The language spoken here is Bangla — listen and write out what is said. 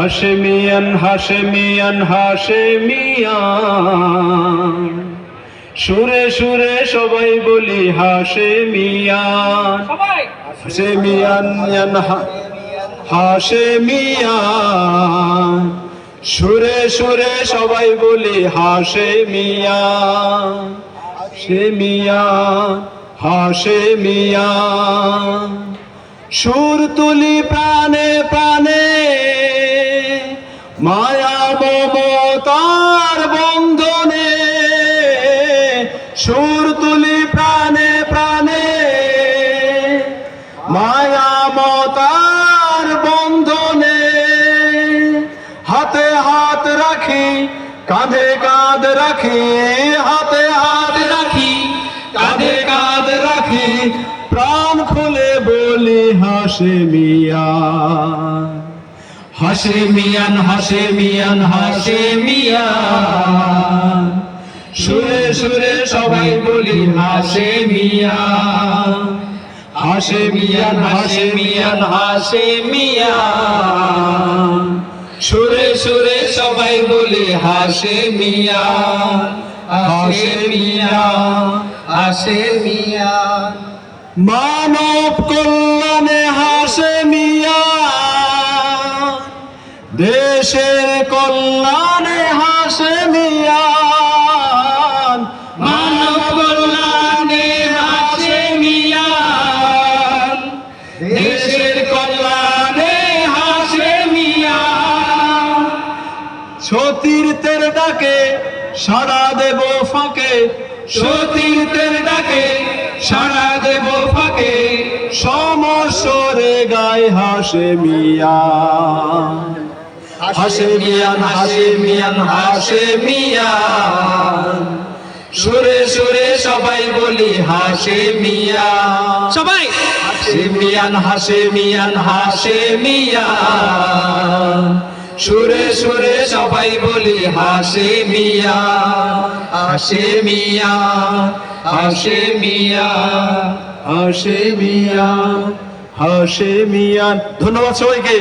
হাশেমিয়ান হাশেমিয়ান হাশেমিয়ান, সুরে সুরে সবাই বলি হাশেমিয়ান। হাশেমিয়ান হাশেমিয়ান, সুরে সুরে সবাই বলি হাশেমিয়ান। হাশেমিয়ান হাশেমিয়ান, সুর তুলি প্রাণে প্রাণে মায়া মমতার বন্ধনে। সুর তুলি প্রাণে প্রাণে মায়া মমতার বন্ধনে। হাতে হাত রাখি কাঁধে কাঁধ রাখি, হাতে হাত রাখি কাঁধে কাঁধ রাখি, প্রাণ খুলে বলি হাশেমিয়ান। হাশেমিয়ান হাশেমিয়ান হাশেমিয়ান, সুরে সুরে সবাই বলি হাশেমিয়ান। হাশেমিয়ান হাশেমিয়ান হাশেমিয়ান, সুরে সুরে সবাই বলি হাশেমিয়ান। হাশেমিয়ান হাশেমিয়ান, মানব কল্যাণে হাশেমিয়ান, দেশের কল্যাণে হাশেমিয়ান। মানব কল্যাণে হাশেমিয়ান, দেশের কল্যাণে হাশেমিয়ান। সতীর্থের ডাকে সাড়া দেব ফাঁকে, সতীর্থের ডাকে সাড়া দেব ফাঁকে, সমস্বরে গায় হাশেমিয়ান। হাশেমিয়ান হাশেমিয়ান হাশেমিয়ান, সুরে সুরে সবাই বলি হাশেমিয়ান। সবাই হাশেমিয়ান হাশেমিয়ান হাশেমিয়ান, সুরে সুরে সবাই বলি Hashemian. Hashemian Hashemian Hashemian Hashemian. ধন্যবাদ সবাইকে।